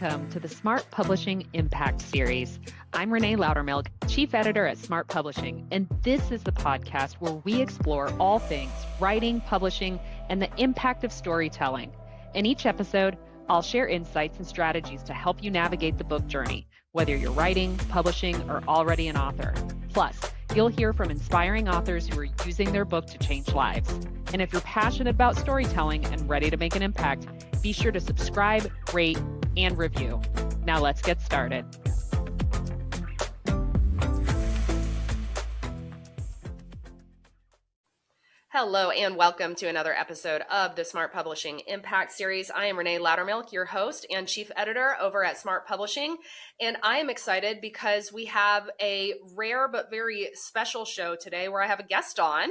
welcome to the Smart Publishing Impact Series. I'm Renée Lautermilch, Chief Editor at Smart Publishing, and this is the podcast where we explore all things writing, publishing, and the impact of storytelling. In each episode, I'll share insights and strategies to help you navigate the book journey, whether you're writing, publishing, or already an author. Plus, you'll hear from inspiring authors who are using their book to change lives. And if you're passionate about storytelling and ready to make an impact, be sure to subscribe, rate, and review. Now let's get started. Hello and welcome to another episode of the Smart Publishing Impact Series. I am Renée Lautermilch, your host and Chief Editor over at Smart Publishing. And I am excited because we have a rare but very special show today where I have a guest on.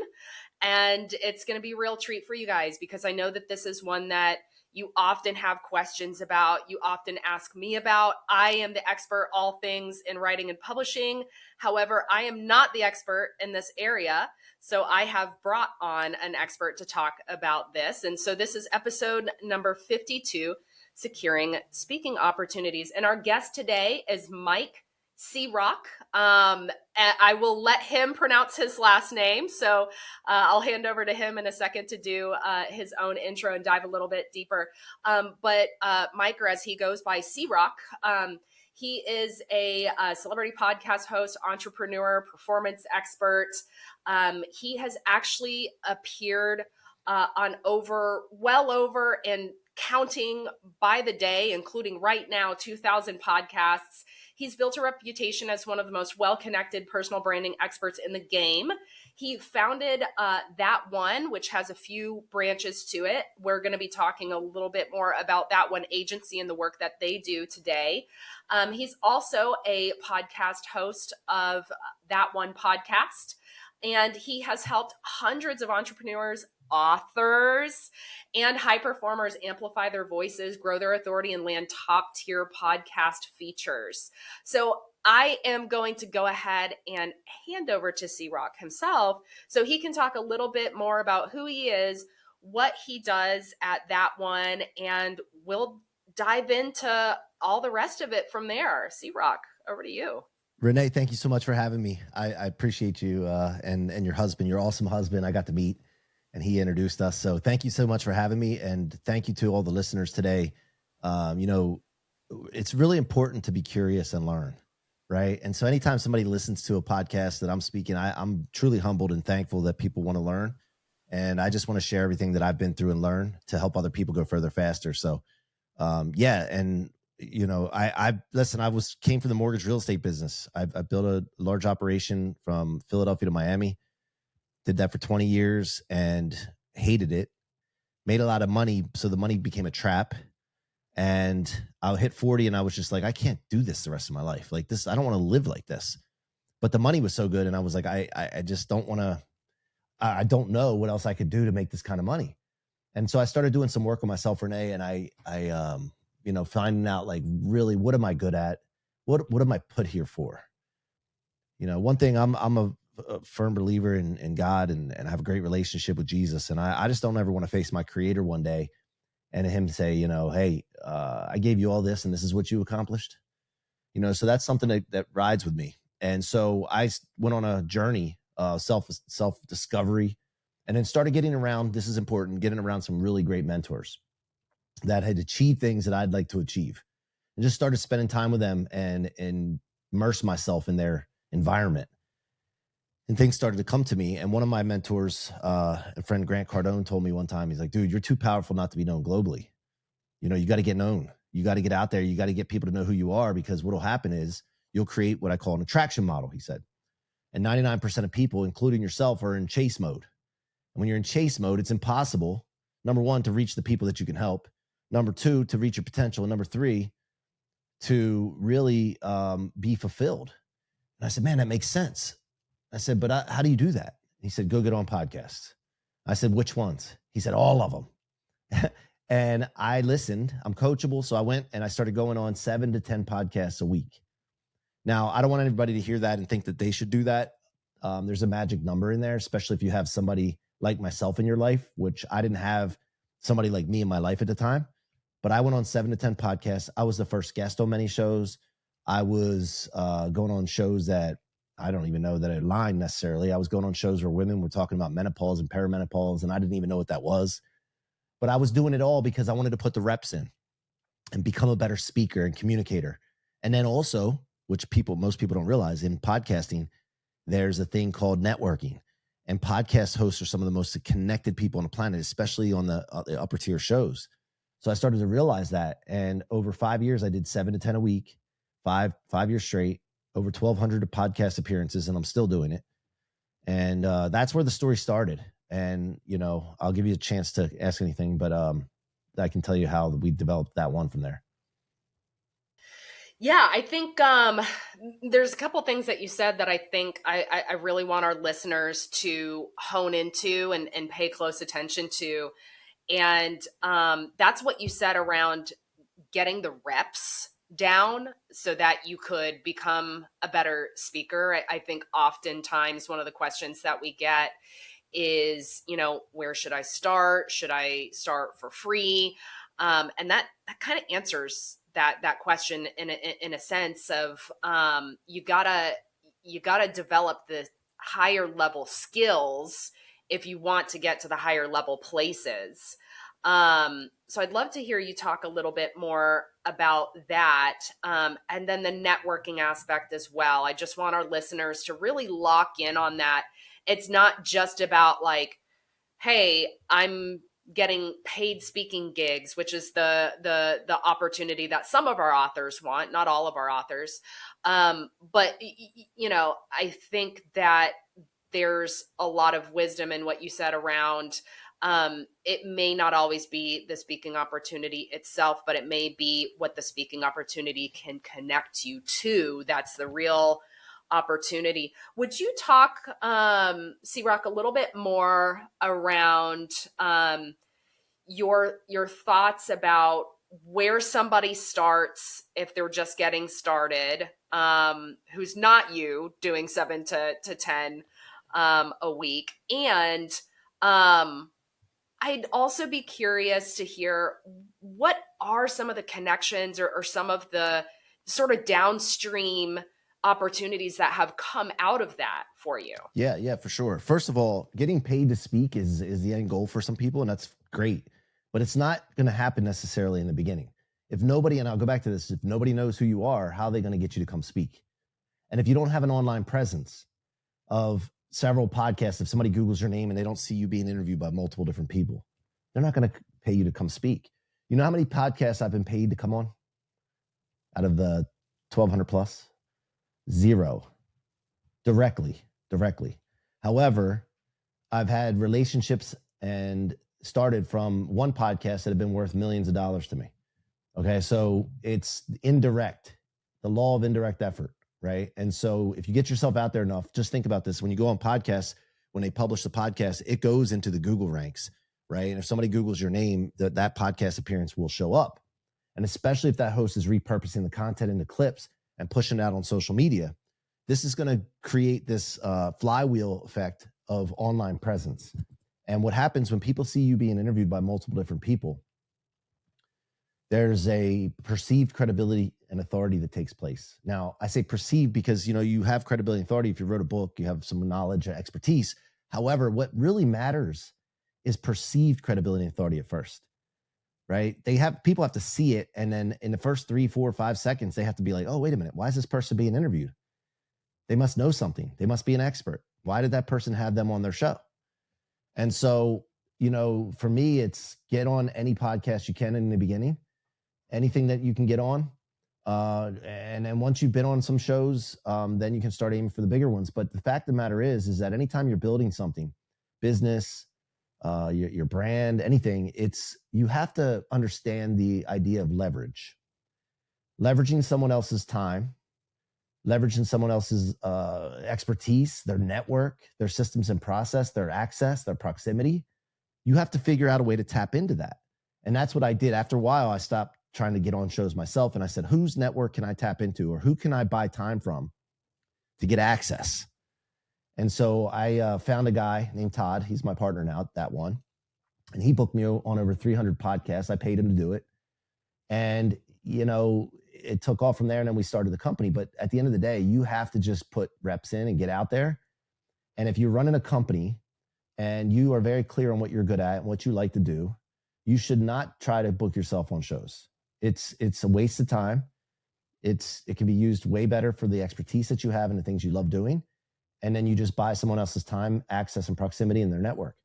And it's going to be a real treat for you guys because I know that this is one that you often have questions about, you often ask me about. I am the expert all things in writing and publishing. However, I am not the expert in this area. So I have brought on an expert to talk about this. And so this is episode number 52, Securing Speaking Opportunities. And our guest today is Mike C-Roc. And I will let him pronounce his last name. So I'll hand over to him in a second to do his own intro and dive a little bit deeper. But Mike, or as he goes by C-Roc, he is a celebrity podcast host, entrepreneur, performance expert. He has actually appeared on well over and counting by the day, including right now, 2,000 podcasts. He's built a reputation as one of the most well-connected personal branding experts in the game. He founded That One, which has a few branches to it. We're going to be talking a little bit more about That One agency and the work that they do today. He's also a podcast host of That One podcast, and he has helped hundreds of entrepreneurs, authors, and high performers amplify their voices, grow their authority, and land top-tier podcast features. So I am going to go ahead and hand over to C-Roc himself so he can talk a little bit more about who he is, what he does at That One, and we'll dive into all the rest of it from there. C-Roc, over to you. Renee, thank you so much for having me. I appreciate you and your husband, your awesome husband. I got to meet and he introduced us. So thank you so much for having me. And thank you to all the listeners today. It's really important to be curious and learn, right? And so anytime somebody listens to a podcast that I'm speaking, I'm truly humbled and thankful that people want to learn. And I just want to share everything that I've been through and learn to help other people go further faster. So I came from the mortgage real estate business. I built a large operation from Philadelphia to Miami. Did that for 20 years and hated it. Made a lot of money, so the money became a trap. And I hit 40 and I was just like, I can't do this the rest of my life. Like this, I don't want to live like this. But the money was so good. And I was like, I just don't want to, I don't know what else I could do to make this kind of money. And so I started doing some work on myself, Renee, and I finding out like really what am I good at? What am I put here for? One thing I'm a firm believer in God and I have a great relationship with Jesus. And I just don't ever want to face my creator one day and him say, hey, I gave you all this and this is what you accomplished. So that's something that rides with me. And so I went on a journey, self-discovery, and then started getting around some really great mentors that had achieved things that I'd like to achieve, and just started spending time with them and immerse myself in their environment. And things started to come to me. And one of my mentors, a friend, Grant Cardone, told me one time, he's like, dude, you're too powerful not to be known globally. You got to get known. You got to get out there. You got to get people to know who you are, because what will happen is you'll create what I call an attraction model, he said. And 99% of people, including yourself, are in chase mode. And when you're in chase mode, it's impossible, number one, to reach the people that you can help. Number two, to reach your potential. And number three, to really be fulfilled. And I said, man, that makes sense. I said, but how do you do that? He said, go get on podcasts. I said, which ones? He said, all of them. And I listened. I'm coachable. So I went and I started going on 7 to 10 podcasts a week. Now, I don't want anybody to hear that and think that they should do that. There's a magic number in there, especially if you have somebody like myself in your life, which I didn't have somebody like me in my life at the time. but I went on 7 to 10 podcasts. I was the first guest on many shows. I was going on shows that I don't even know that aligned necessarily. I was going on shows where women were talking about menopause and perimenopause, and I didn't even know what that was. But I was doing it all because I wanted to put the reps in and become a better speaker and communicator. And then also, which most people don't realize, in podcasting, there's a thing called networking. And podcast hosts are some of the most connected people on the planet, especially on the upper tier shows. So I started to realize that. And over 5 years, I did 7 to 10 a week, five years straight, over 1,200 podcast appearances, and I'm still doing it. And that's where the story started. And, I'll give you a chance to ask anything, but I can tell you how we developed that one from there. Yeah, I think there's a couple things that you said that I think I really want our listeners to hone into and pay close attention to. And that's what you said around getting the reps down so that you could become a better speaker. I think oftentimes one of the questions that we get is, where should I start? Should I start for free? And that kind of answers that question in a sense of you gotta develop the higher level skills if you want to get to the higher level places. So I'd love to hear you talk a little bit more about that. And then the networking aspect as well. I just want our listeners to really lock in on that. It's not just about like, hey, I'm getting paid speaking gigs, which is the opportunity that some of our authors want, not all of our authors. But I think that there's a lot of wisdom in what you said around it may not always be the speaking opportunity itself, but it may be what the speaking opportunity can connect you to. That's the real opportunity. Would you talk, C-Roc, a little bit more around your thoughts about where somebody starts if they're just getting started, who's not you doing 7 to 10 a week? And I'd also be curious to hear what are some of the connections or some of the sort of downstream opportunities that have come out of that for you. Yeah, for sure. First of all, getting paid to speak is the end goal for some people, and that's great. But it's not going to happen necessarily in the beginning. If nobody, and I'll go back to this, if nobody knows who you are, how are they going to get you to come speak? And if you don't have an online presence of several podcasts, if somebody Googles your name and they don't see you being interviewed by multiple different people, they're not going to pay you to come speak. You know how many podcasts I've been paid to come on out of the 1,200 plus? 0. Directly. However, I've had relationships and started from one podcast that have been worth millions of dollars to me. Okay. So it's indirect, the law of indirect effort. Right. And so if you get yourself out there enough, just think about this. When you go on podcasts, when they publish the podcast, it goes into the Google ranks. Right. And if somebody Googles your name, that podcast appearance will show up. And especially if that host is repurposing the content into clips and pushing it out on social media, this is going to create this flywheel effect of online presence. And what happens when people see you being interviewed by multiple different people, there's a perceived credibility and authority that takes place. Now, I say perceived because, you have credibility and authority. If you wrote a book, you have some knowledge or expertise. However, what really matters is perceived credibility and authority at first, right? People have to see it. And then in the first 3, 4, 5 seconds, they have to be like, oh, wait a minute. Why is this person being interviewed? They must know something. They must be an expert. Why did that person have them on their show? And so, for me, it's get on any podcast you can in the beginning, anything that you can get on. And then once you've been on some shows, then you can start aiming for the bigger ones. But the fact of the matter is that anytime you're building something, business, your brand, anything, you have to understand the idea of leverage. Leveraging someone else's time, leveraging someone else's expertise, their network, their systems and process, their access, their proximity. You have to figure out a way to tap into that. And that's what I did. After a while, I stopped trying to get on shows myself. And I said, whose network can I tap into, or who can I buy time from to get access? And so I found a guy named Todd. He's my partner now, that one. And he booked me on over 300 podcasts. I paid him to do it. And, it took off from there, and then we started the company. But at the end of the day, you have to just put reps in and get out there. And if you're running a company and you are very clear on what you're good at and what you like to do, you should not try to book yourself on shows. It's a waste of time. It can be used way better for the expertise that you have and the things you love doing. And then you just buy someone else's time, access, and proximity in their network.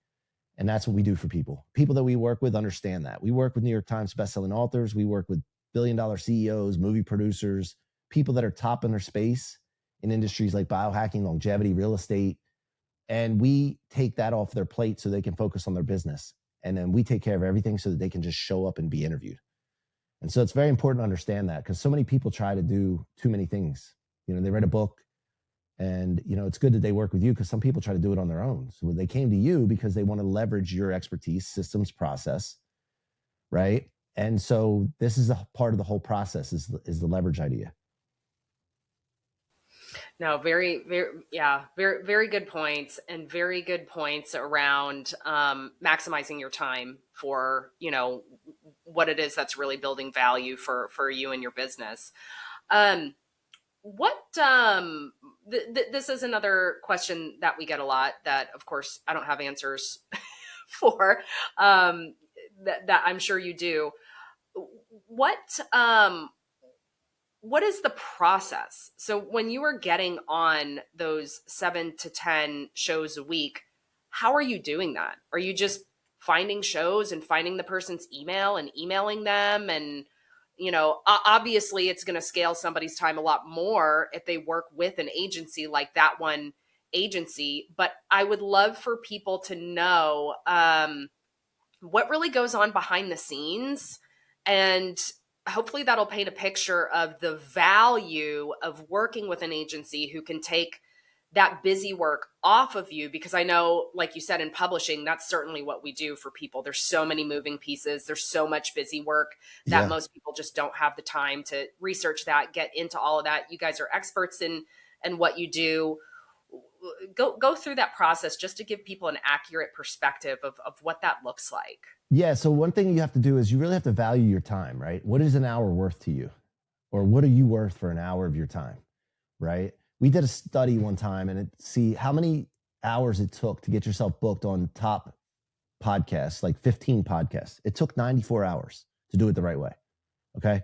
And that's what we do for people. People that we work with understand that. We work with New York Times bestselling authors. We work with billion-dollar CEOs, movie producers, people that are top in their space in industries like biohacking, longevity, real estate. And we take that off their plate so they can focus on their business. And then we take care of everything so that they can just show up and be interviewed. And so it's very important to understand that, because so many people try to do too many things. They read a book, and, it's good that they work with you, because some people try to do it on their own. So they came to you because they want to leverage your expertise, systems, process, right? And so this is a part of the whole process is the leverage idea. No, very, very, yeah, very, very good points, and very good points around maximizing your time for, what it is that's really building value for you and your business. This is another question that we get a lot that, of course, I don't have answers for, that I'm sure you do. What is the process? So when you are getting on those 7 to 10 shows a week, how are you doing that? Are you just finding shows and finding the person's email and emailing them? And, obviously it's going to scale somebody's time a lot more if they work with an agency like that one agency. But I would love for people to know what really goes on behind the scenes, and hopefully that'll paint a picture of the value of working with an agency who can take that busy work off of you. Because I know, like you said, in publishing, that's certainly what we do for people. There's so many moving pieces. There's so much busy work that most people just don't have the time to research that, get into all of that. You guys are experts in what you do. Go through that process just to give people an accurate perspective of what that looks like. Yeah. So one thing you have to do is you really have to value your time, right? What is an hour worth to you? Or what are you worth for an hour of your time, right? We did a study one time and see how many hours it took to get yourself booked on top podcasts, like 15 podcasts. It took 94 hours to do it the right way. Okay.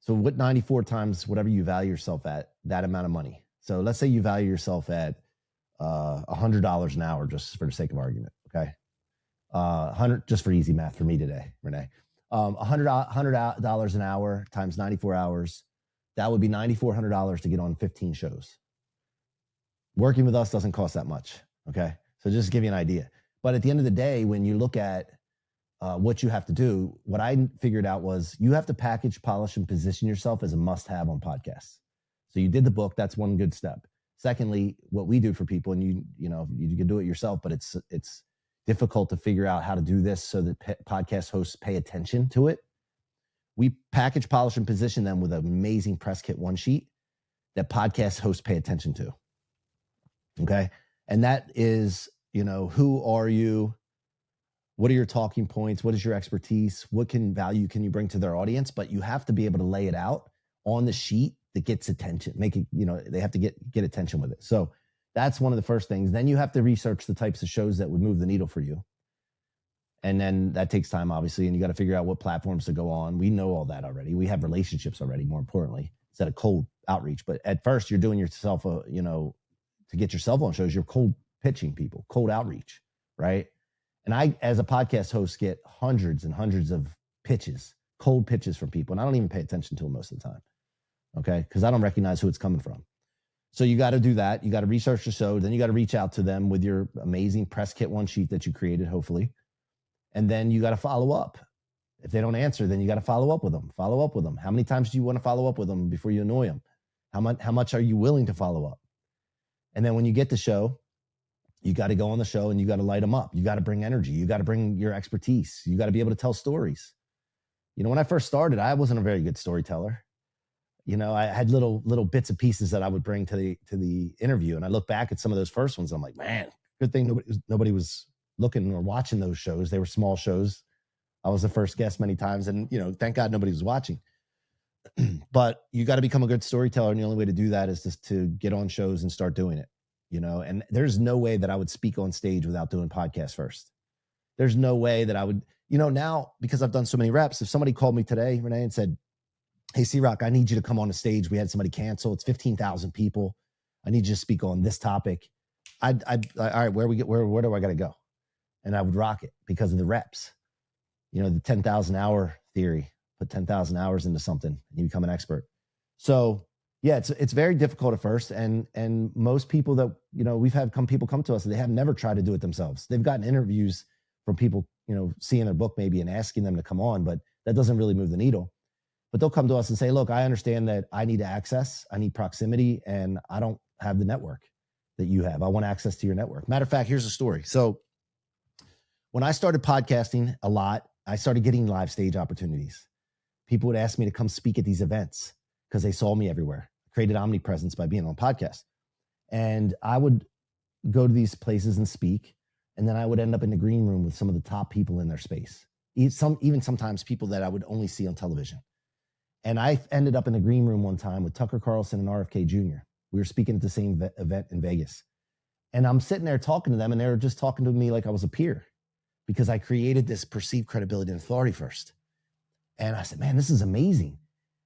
So what 94 times whatever you value yourself at, that amount of money. So let's say you value yourself at $100 an hour, just for the sake of argument. Okay. 100, just for easy math for me today, Renee. $100 an hour times 94 hours. That would be $9,400 to get on 15 shows. Working with us doesn't cost that much. Okay. So just to give you an idea. But at the end of the day, when you look at what you have to do, what I figured out was you have to package, polish, and position yourself as a must-have on podcasts. So you did the book. That's one good step. Secondly, what we do for people, and you can do it yourself, but it's difficult to figure out how to do this so that podcast hosts pay attention to it. We package, polish, and position them with an amazing press kit one sheet that podcast hosts pay attention to. Okay. And that is, who are you? What are your talking points? What is your expertise? What value can you bring to their audience? But you have to be able to lay it out on the sheet that gets attention. Make it, they have to get attention with it. So that's one of the first things. Then you have to research the types of shows that would move the needle for you. And then that takes time, obviously, and you got to figure out what platforms to go on. We know all that already. We have relationships already, more importantly, instead of cold outreach. But at first, you're doing yourself, to get yourself on shows, you're cold pitching people, cold outreach, right? And I, as a podcast host, get hundreds and hundreds of pitches, cold pitches from people, and I don't even pay attention to them most of the time, okay? Because I don't recognize who it's coming from. So you got to do that. You got to research the show. Then you got to reach out to them with your amazing press kit one sheet that you created, hopefully. And then you got to follow up. If they don't answer, then you got to follow up with them. Follow up with them. How many times do you want to follow up with them before you annoy them? How much are you willing to follow up? And then when you get the show, you got to go on the show and you got to light them up. You got to bring energy. You got to bring your expertise. You got to be able to tell stories. When I first started, I wasn't a very good storyteller. I had little bits and pieces that I would bring to the interview. And I look back at some of those first ones. I'm like, man, good thing nobody was looking or watching those shows. They were small shows. I was the first guest many times, and thank God nobody was watching. But you got to become a good storyteller, and the only way to do that is just to get on shows and start doing it. And there's no way that I would speak on stage without doing podcasts first. There's no way that I would, now because I've done so many reps, if somebody called me today, Renee, and said, "Hey, C-Roc, I need you to come on the stage. We had somebody cancel. It's 15,000 people. I need you to speak on this topic." All right, where do I got to go? And I would rock it because of the reps. The 10,000 hour theory, put 10,000 hours into something and you become an expert. So yeah, it's very difficult at first. And most people that, we've had people come to us and they have never tried to do it themselves. They've gotten interviews from people, seeing their book maybe and asking them to come on, but that doesn't really move the needle. But they'll come to us and say, "Look, I understand that I need access, I need proximity, and I don't have the network that you have. I want access to your network." Matter of fact, here's a story. So when I started podcasting a lot, I started getting live stage opportunities. People would ask me to come speak at these events because they saw me everywhere. Created omnipresence by being on podcasts. And I would go to these places and speak, and then I would end up in the green room with some of the top people in their space. Even sometimes people that I would only see on television. And I ended up in the green room one time with Tucker Carlson and RFK Jr. We were speaking at the same event in Vegas. And I'm sitting there talking to them, and they were just talking to me like I was a peer because I created this perceived credibility and authority first. And I said, "Man, this is amazing."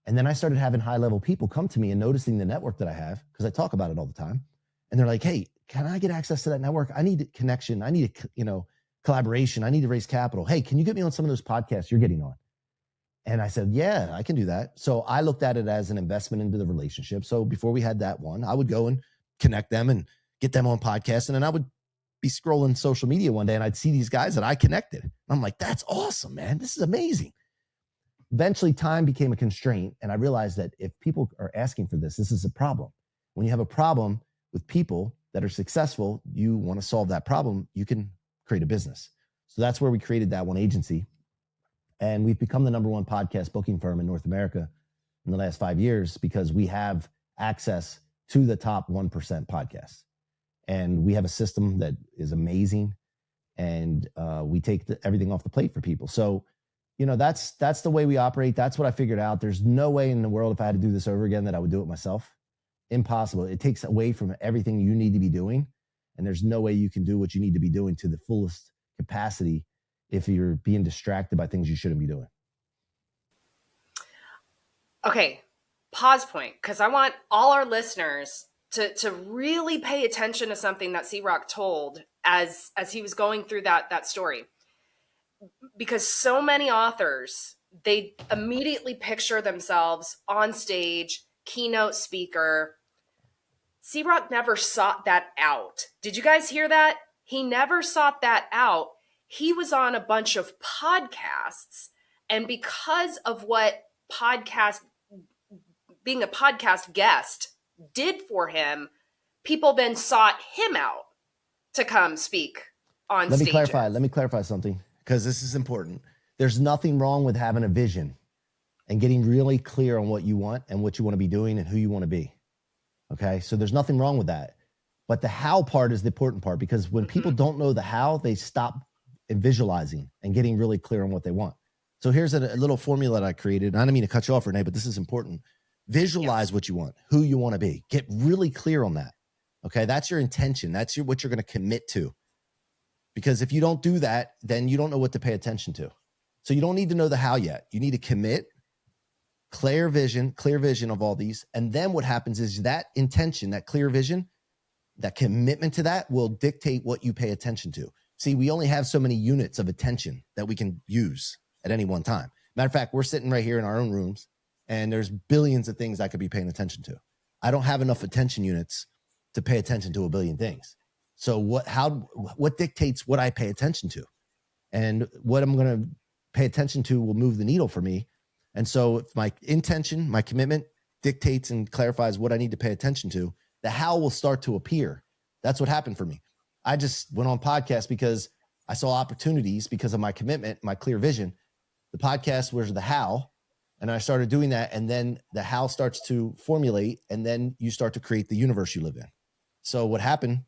And then I started having high-level people come to me and noticing the network that I have, because I talk about it all the time. And they're like, "Hey, can I get access to that network? I need a connection. I need a collaboration. I need to raise capital. Hey, can you get me on some of those podcasts you're getting on?" And I said, "Yeah, I can do that." So I looked at it as an investment into the relationship. So before we had that one, I would go and connect them and get them on podcasts. And then I would be scrolling social media one day and I'd see these guys that I connected. I'm like, "That's awesome, man. This is amazing." Eventually, time became a constraint. And I realized that if people are asking for this is a problem. When you have a problem with people that are successful, you want to solve that problem, you can create a business. So that's where we created That One Agency. And we've become the #1 podcast booking firm in North America in the last 5 years because we have access to the top 1% podcasts. And we have a system that is amazing. And we take everything off the plate for people. So, that's the way we operate. That's what I figured out. There's no way in the world, if I had to do this over again, that I would do it myself. Impossible. It takes away from everything you need to be doing. And there's no way you can do what you need to be doing to the fullest capacity if you're being distracted by things you shouldn't be doing. Okay, pause point, because I want all our listeners to really pay attention to something that C-Roc told as he was going through that story. Because so many authors, they immediately picture themselves on stage, keynote speaker. C-Roc never sought that out. Did you guys hear that? He never sought that out. He was on a bunch of podcasts, and because of what being a podcast guest did for him, people then sought him out to come speak on stage. Let me clarify something, because this is important. There's nothing wrong with having a vision and getting really clear on what you want and what you want to be doing and who you want to be. Okay, so there's nothing wrong with that. But the how part is the important part, because when people don't know the how, they stop visualizing and getting really clear on what they want. So here's a little formula that I created. I don't mean to cut you off, Renee, but this is important. Visualize what you want, who you want to be. Get really clear on that. Okay, that's your intention. That's what you're going to commit to. Because if you don't do that, then you don't know what to pay attention to. So you don't need to know the how yet. You need to commit, clear vision of all these. And then what happens is that intention, that clear vision, that commitment to that will dictate what you pay attention to. See, we only have so many units of attention that we can use at any one time. Matter of fact, we're sitting right here in our own rooms, and there's billions of things I could be paying attention to. I don't have enough attention units to pay attention to a billion things. So what dictates what I pay attention to? And what I'm going to pay attention to will move the needle for me. And so if my intention, my commitment dictates and clarifies what I need to pay attention to, the how will start to appear. That's what happened for me. I just went on podcasts because I saw opportunities because of my commitment, my clear vision. The podcast was the how, and I started doing that. And then the how starts to formulate, and then you start to create the universe you live in. So what happened?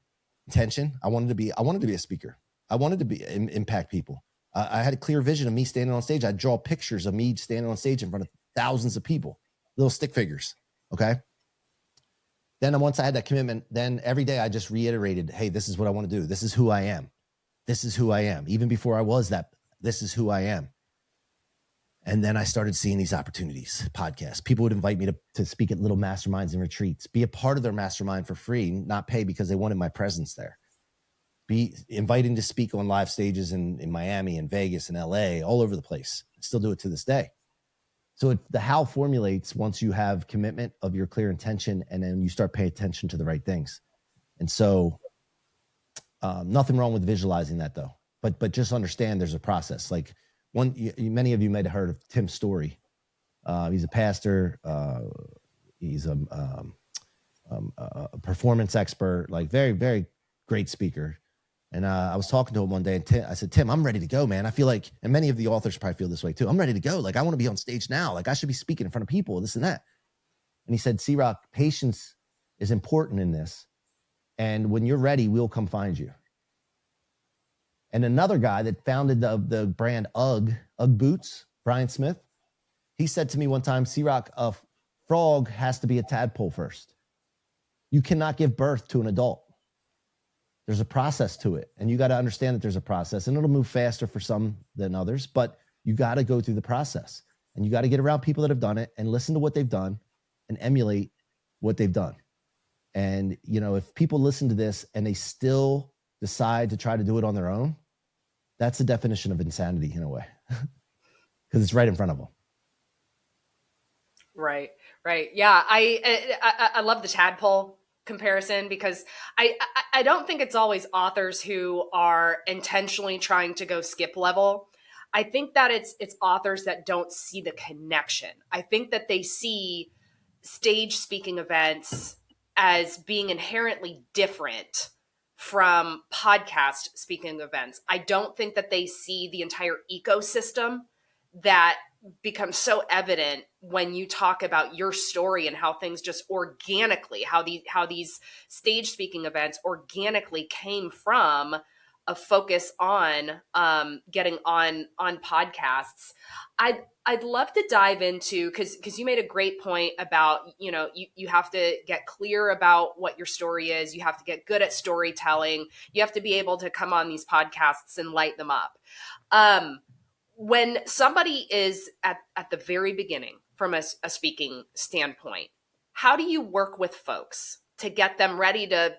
Intention. I wanted to be a speaker. I wanted to impact people. I had a clear vision of me standing on stage. I'd draw pictures of me standing on stage in front of thousands of people, little stick figures. Okay. Then once I had that commitment, then every day I just reiterated, hey, this is what I want to do. This is who I am. This is who I am. Even before I was that, this is who I am. And then I started seeing these opportunities, podcasts. People would invite me to speak at little masterminds and retreats, be a part of their mastermind for free, not pay because they wanted my presence there. Be inviting to speak on live stages in Miami and Vegas and LA, all over the place. I still do it to this day. So the how formulates once you have commitment of your clear intention, and then you start paying attention to the right things. And so nothing wrong with visualizing that though, but just understand there's a process. Like many of you might have heard of Tim Story. He's a pastor. He's a performance expert, like very, very great speaker. And I was talking to him one day, and I said, Tim, I'm ready to go, man. I feel like, and many of the authors probably feel this way too. I'm ready to go. Like, I want to be on stage now. Like, I should be speaking in front of people, this and that. And he said, C-Roc, patience is important in this. And when you're ready, we'll come find you. And another guy that founded the brand UGG boots, Brian Smith, he said to me one time, C-Roc, a frog has to be a tadpole first. You cannot give birth to an adult. There's a process to it, and you got to understand that there's a process, and it'll move faster for some than others, but you got to go through the process, and you got to get around people that have done it and listen to what they've done and emulate what they've done. And, you know, if people listen to this and they still decide to try to do it on their own, that's the definition of insanity in a way, because it's right in front of them. Right. Yeah. I love the tadpole comparison, because I don't think it's always authors who are intentionally trying to go skip level. I think that it's authors that don't see the connection. I think that they see stage speaking events as being inherently different from podcast speaking events. I don't think that they see the entire ecosystem that becomes so evident when you talk about your story and how things just organically, how these stage speaking events organically came from a focus on getting on podcasts. I'd love to dive into, because you made a great point about, you know, you have to get clear about what your story is. You have to get good at storytelling. You have to be able to come on these podcasts and light them up. When somebody is at the very beginning from a speaking standpoint, how do you work with folks to get them ready to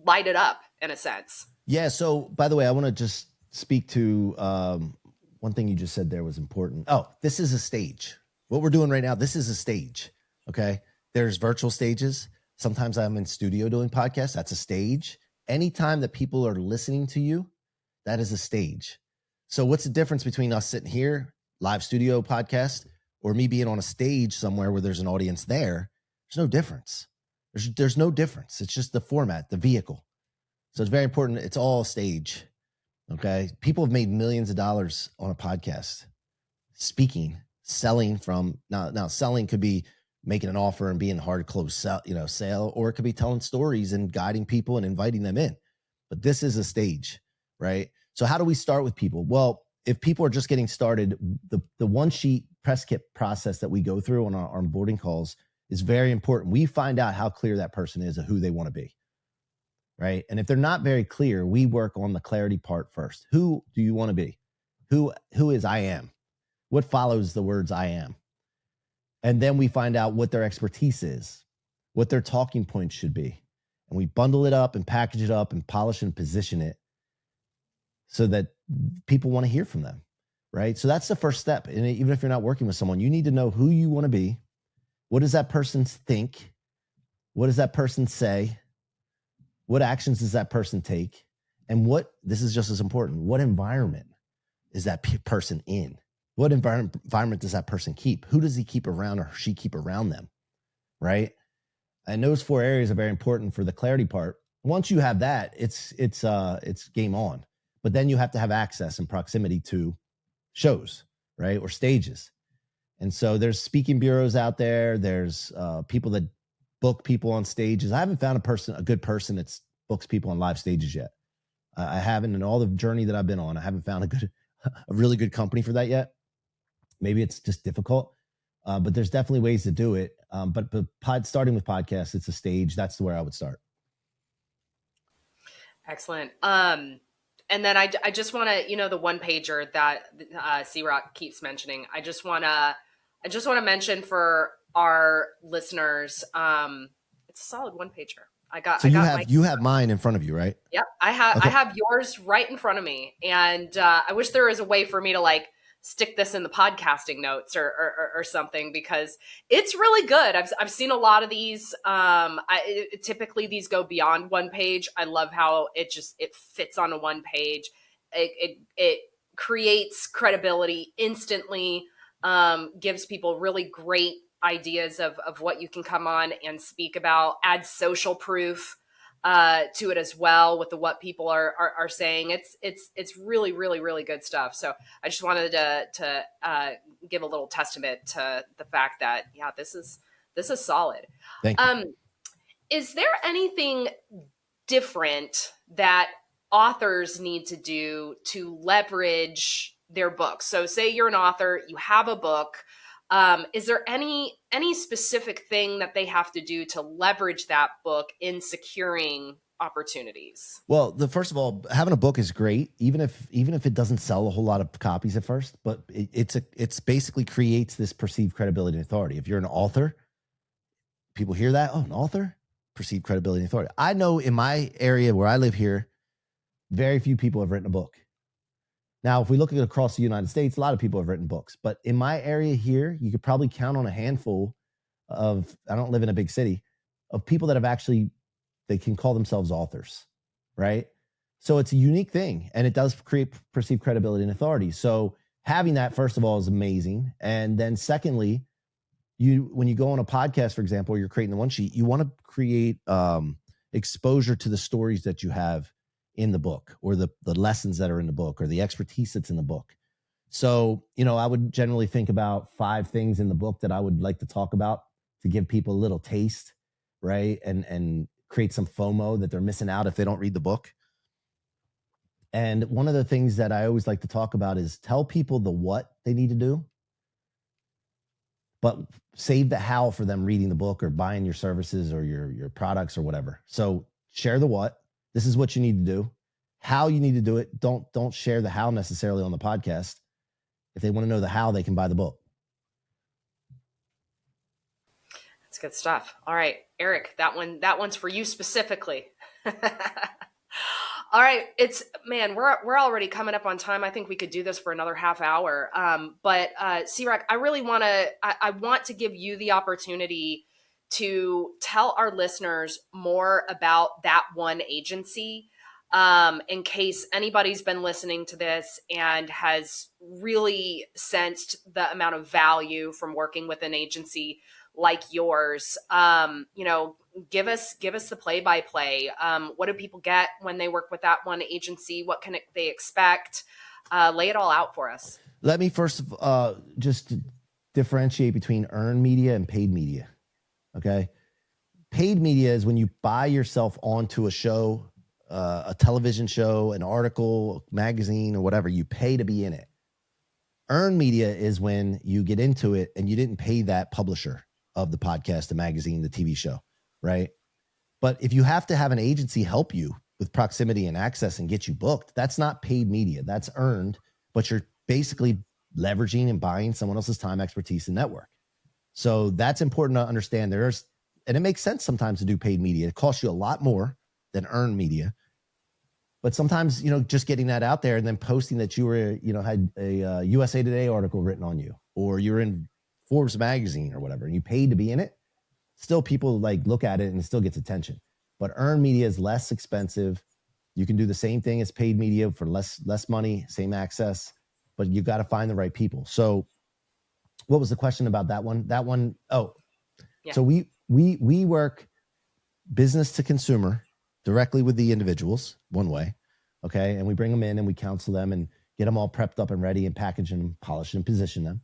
light it up in a sense? Yeah. So by the way, I want to just speak to one thing you just said there was important. Oh, this is a stage. What we're doing right now, this is a stage. Okay. There's virtual stages. Sometimes I'm in studio doing podcasts. That's a stage. Anytime that people are listening to you, that is a stage. So what's the difference between us sitting here, live studio podcast, or me being on a stage somewhere where there's an audience there? There's no difference. There's no difference. It's just the format, the vehicle. So it's very important. It's all stage. Okay. People have made millions of dollars on a podcast, speaking, selling from now selling could be making an offer and being hard to close sale, or it could be telling stories and guiding people and inviting them in. But this is a stage, right? So how do we start with people? Well, if people are just getting started, the one sheet press kit process that we go through on our onboarding calls is very important. We find out how clear that person is of who they want to be, right? And if they're not very clear, we work on the clarity part first. Who do you want to be? Who is I am? What follows the words I am? And then we find out what their expertise is, what their talking points should be. And we bundle it up and package it up and polish and position it so that people want to hear from them, right? So that's the first step. And even if you're not working with someone, you need to know who you want to be. What does that person think? What does that person say? What actions does that person take? And this is just as important, what environment is that person in? What environment does that person keep? Who does he keep around or she keep around them, right? And those 4 areas are very important for the clarity part. Once you have that, it's game on. But then you have to have access and proximity to shows, right? Or stages. And so there's speaking bureaus out there. There's people that book people on stages. I haven't found a good person that books people on live stages yet. I haven't, in all the journey that I've been on, I haven't found a really good company for that yet. Maybe it's just difficult, but there's definitely ways to do it. But starting with podcasts, it's a stage. That's where I would start. Excellent. And then I just want to, the one pager that C-Roc keeps mentioning. I just want to mention for our listeners, it's a solid one pager. You have mine in front of you, right? Yep, I have. Okay. I have yours right in front of me, and I wish there was a way for me to like stick this in the podcasting notes or something, because it's really good. I've seen a lot of these. Typically these go beyond one page. I love how it fits on a one page. It creates credibility instantly. Gives people really great ideas of what you can come on and speak about. Adds social proof to it as well with what people are saying. It's really, really, really good stuff. So I just wanted to give a little testament to the fact that, yeah, this is solid. Thank you. Is there anything different that authors need to do to leverage their books? So say you're an author, you have a book. Is there any specific thing that they have to do to leverage that book in securing opportunities? Well, first of all, having a book is great, even if it doesn't sell a whole lot of copies at first. But it's basically creates this perceived credibility and authority. If you're an author, people hear that, oh, an author, perceived credibility and authority. I know in my area where I live here, very few people have written a book. Now, if we look at across the United States, a lot of people have written books. But in my area here, you could probably count on a handful of, I don't live in a big city, of people that have actually, they can call themselves authors, right? So it's a unique thing, and it does create perceived credibility and authority. So having that, first of all, is amazing. And then secondly, when you go on a podcast, for example, you're creating the one sheet, you want to create exposure to the stories that you have in the book, or the lessons that are in the book, or the expertise that's in the book. So, I would generally think about 5 things in the book that I would like to talk about to give people a little taste, right? And create some FOMO that they're missing out if they don't read the book. And one of the things that I always like to talk about is tell people the what they need to do, but save the how for them reading the book or buying your services or your products or whatever. So share the what. This is what you need to do. How you need to do it. Don't share the how necessarily on the podcast. If they want to know the how, they can buy the book. That's good stuff. All right, Eric, that one's for you specifically. All right, we're already coming up on time. I think we could do this for another half hour. But C-Roc, I want to give you the opportunity to tell our listeners more about that one agency, in case anybody's been listening to this and has really sensed the amount of value from working with an agency like yours. Give us the play-by-play. What do people get when they work with that one agency? What can they expect? Lay it all out for us. Let me first just differentiate between earned media and paid media. Okay. Paid media is when you buy yourself onto a show, a television show, an article, magazine, or whatever. You pay to be in it. Earned media is when you get into it and you didn't pay that publisher of the podcast, the magazine, the TV show, right? But if you have to have an agency help you with proximity and access and get you booked, that's not paid media. That's earned, but you're basically leveraging and buying someone else's time, expertise, and network. So that's important to understand. And it makes sense sometimes to do paid media. It costs you a lot more than earned media. But sometimes, just getting that out there and then posting that you were, had a USA Today article written on you, or you're in Forbes magazine or whatever, and you paid to be in it, still people look at it and it still gets attention. But earned media is less expensive. You can do the same thing as paid media for less money, same access, but you've got to find the right people. So what was the question about that one? Yeah. So we work business to consumer directly with the individuals one way. Okay. And we bring them in and we counsel them and get them all prepped up and ready and package them, polish and position them.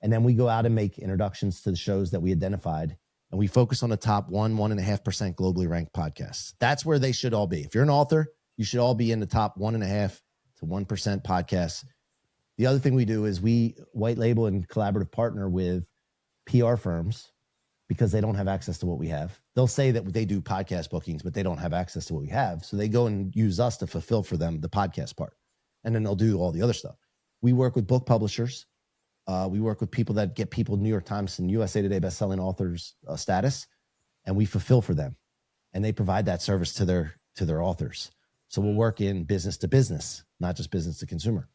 And then we go out and make introductions to the shows that we identified. And we focus on the top 1.5% globally ranked podcasts. That's where they should all be. If you're an author, you should all be in the top 1.5 to 1% podcasts The other thing we do is we white label and collaborative partner with PR firms because they don't have access to what we have. They'll say that they do podcast bookings, but they don't have access to what we have. So they go and use us to fulfill for them the podcast part. And then they'll do all the other stuff. We work with book publishers. We work with people that get people New York Times and USA Today bestselling authors status, and we fulfill for them. And they provide that service to their authors. So we'll work in business to business, not just business to consumer.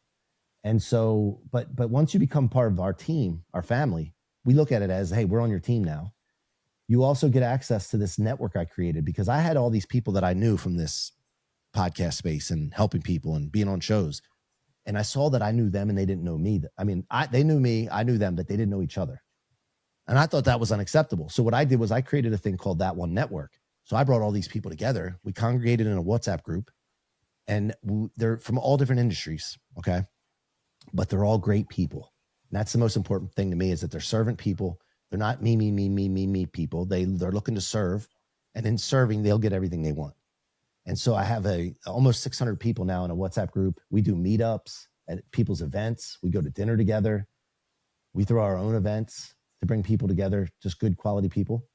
And so, but once you become part of our team, our family, we look at it as, hey, we're on your team now. You also get access to this network I created because I had all these people that I knew from this podcast space and helping people and being on shows. And I saw that I knew them and they didn't know me. I mean, they knew me, I knew them, but they didn't know each other. And I thought that was unacceptable. So what I did was I created a thing called That One Network. So I brought all these people together. We congregated in a WhatsApp group, and they're from all different industries, okay? But they're all great people. And that's the most important thing to me is that they're servant people. They're not me people. They're looking to serve. And in serving, they'll get everything they want. And so I have almost 600 people now in a WhatsApp group. We do meetups at people's events. We go to dinner together. We throw our own events to bring people together, just good quality people.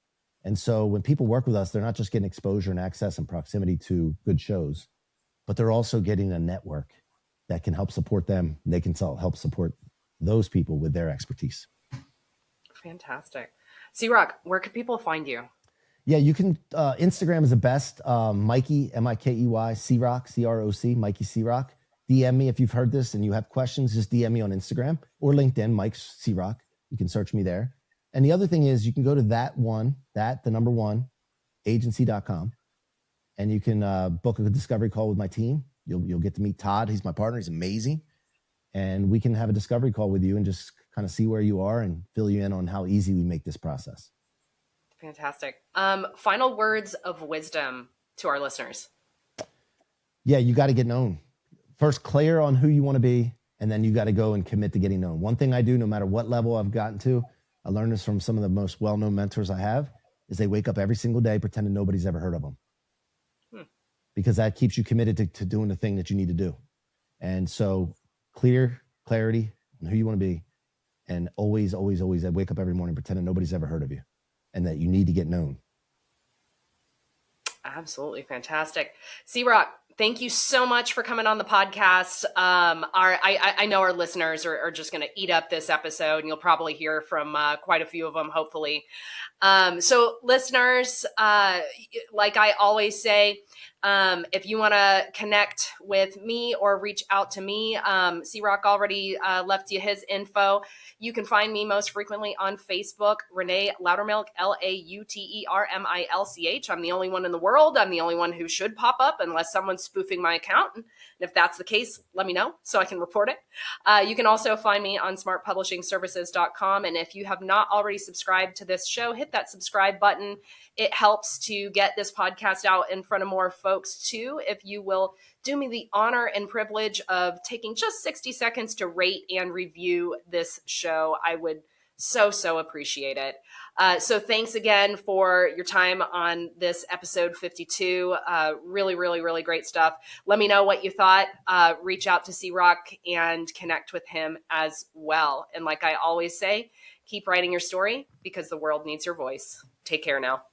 And so when people work with us, they're not just getting exposure and access and proximity to good shows, but they're also getting a network that can help support them. They can help support those people with their expertise. Fantastic. C-Roc, where can people find you? Yeah, you can, Instagram is the best. Mikey, M-I-K-E-Y, C-Roc, C-R-O-C, Mikey C-Roc. DM me if you've heard this and you have questions, just DM me on Instagram or LinkedIn, Mike C-Roc. You can search me there. And the other thing is you can go to the number one, agency.com, and you can book a discovery call with my team. You'll get to meet Todd. He's my partner. He's amazing. And we can have a discovery call with you and just kind of see where you are and fill you in on how easy we make this process. Fantastic. Final words of wisdom to our listeners. Yeah, you got to get known. First, clear on who you want to be, and then you got to go and commit to getting known. One thing I do, no matter what level I've gotten to, I learned this from some of the most well-known mentors I have, is they wake up every single day pretending nobody's ever heard of them. Because that keeps you committed to doing the thing that you need to do. And so clarity on who you want to be, and always, I wake up every morning pretending nobody's ever heard of you and that you need to get known. Absolutely fantastic. C-Roc, thank you so much for coming on the podcast. I know our listeners are just going to eat up this episode, and you'll probably hear from quite a few of them, hopefully. So listeners, like I always say, if you want to connect with me or reach out to me, C-Roc already left you his info. You can find me most frequently on Facebook, Renée Lautermilch, Lautermilch. I'm the only one in the world. I'm the only one who should pop up unless someone's spoofing my account. And if that's the case, let me know so I can report it. You can also find me on smartpublishingservices.com. And if you have not already subscribed to this show, hit that subscribe button. It helps to get this podcast out in front of more folks too. If you will do me the honor and privilege of taking just 60 seconds to rate and review this show, I would so appreciate it. So thanks again for your time on this episode 52. Really great stuff. Let me know what you thought. Reach out to C-Roc and connect with him as well. And like I always say, keep writing your story because the world needs your voice. Take care now.